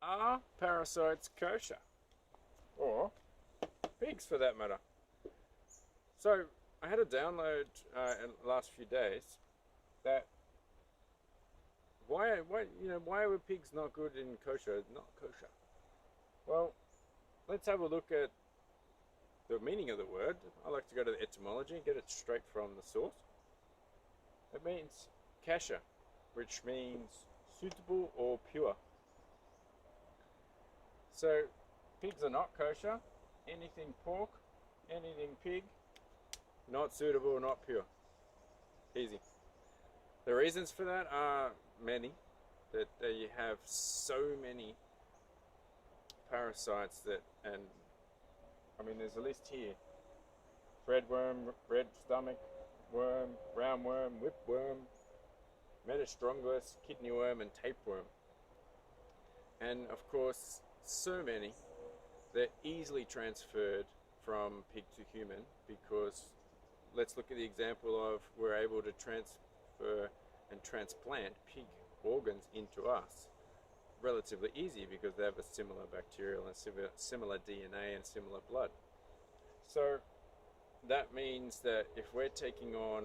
Are parasites kosher? Or pigs for that matter? So I had a download in the last few days that why were pigs not good in kosher, not kosher? Well, let's have a look at the meaning of the word. I like to go to the etymology and get it straight from the source. It means kasher, which means suitable or pure. So pigs are not kosher. Anything pork, anything pig, not suitable, not pure. Easy. The reasons for that are many. That you have so many parasites and I mean there's a list here. Threadworm, red stomach worm, roundworm, whipworm, Metastrongus, kidney worm and tapeworm. And of course, so many, they're easily transferred from pig to human because let's look at the example of we're able to transfer and transplant pig organs into us relatively easy because they have a similar bacterial and similar DNA and similar blood. So that means that if we're taking on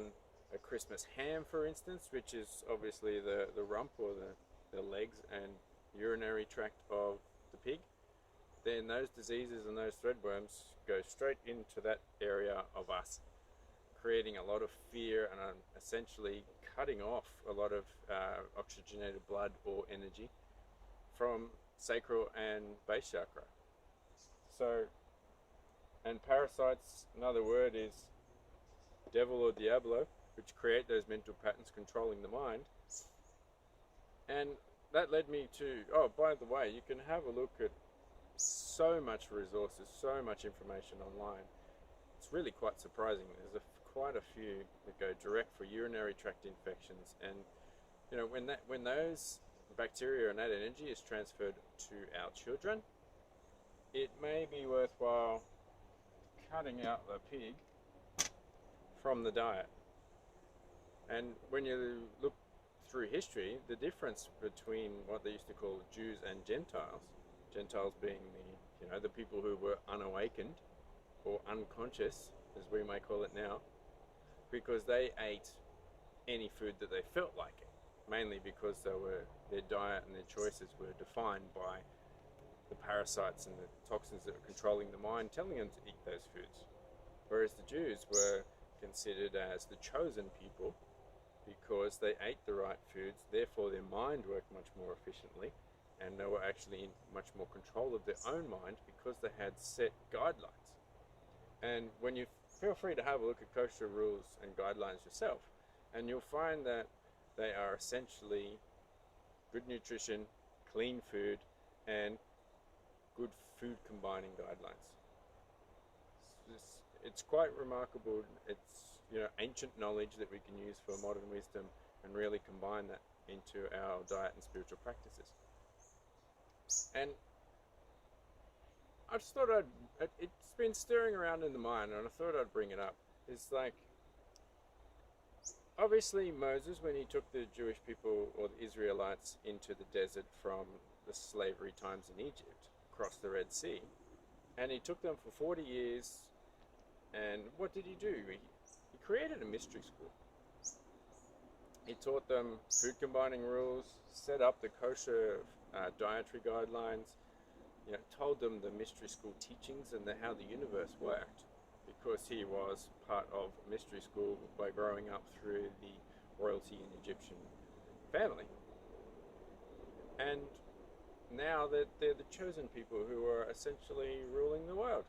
a Christmas ham, for instance, which is obviously the rump or the legs and urinary tract of the pig, then those diseases and those threadworms go straight into that area of us, creating a lot of fear and essentially cutting off a lot of oxygenated blood or energy from sacral and base chakra. So, and parasites, another word is devil or diablo, which create those mental patterns controlling the mind. And that led me to, oh, by the way, you can have a look at so much resources, so much information online. It's really quite surprising. There's quite a few that go direct for urinary tract infections, and you know when those bacteria and that energy is transferred to our children, it may be worthwhile cutting out the pig from the diet. And when you look through history, the difference between what they used to call Jews and Gentiles, Gentiles being the people who were unawakened or unconscious, as we may call it now, because they ate any food that they felt like it, mainly because their diet and their choices were defined by the parasites and the toxins that were controlling the mind, telling them to eat those foods. Whereas the Jews were considered as the chosen people because they ate the right foods, therefore their mind worked much more efficiently, and they were actually in much more control of their own mind because they had set guidelines. And when you feel free to have a look at kosher rules and guidelines yourself, and you'll find that they are essentially good nutrition, clean food, and good food combining guidelines. It's quite remarkable. It's ancient knowledge that we can use for modern wisdom and really combine that into our diet and spiritual practices. And I just thought it's been stirring around in the mind, and I thought I'd bring it up. It's like, obviously Moses, when he took the Jewish people or the Israelites into the desert from the slavery times in Egypt, across the Red Sea, and he took them for 40 years, and what did he do? He created a mystery school. He taught them food combining rules, set up the kosher dietary guidelines, told them the mystery school teachings and how the universe worked, because he was part of mystery school by growing up through the royalty in Egyptian family. And now that they're the chosen people who are essentially ruling the world.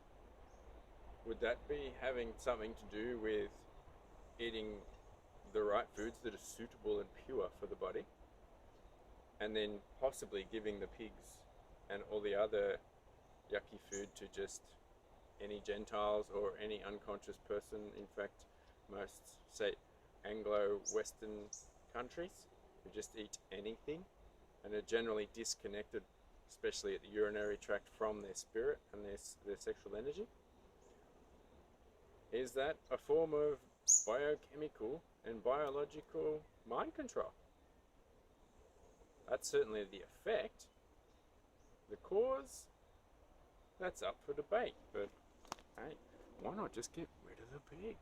Would that be having something to do with eating the right foods that are suitable and pure for the body, and then possibly giving the pigs and all the other yucky food to just any Gentiles or any unconscious person? In fact, most, say, Anglo-Western countries who just eat anything and are generally disconnected, especially at the urinary tract, from their spirit and their sexual energy. Is that a form of biochemical and biological mind control? That's certainly the effect. cause? That's up for debate, but hey, why not just get rid of the pigs?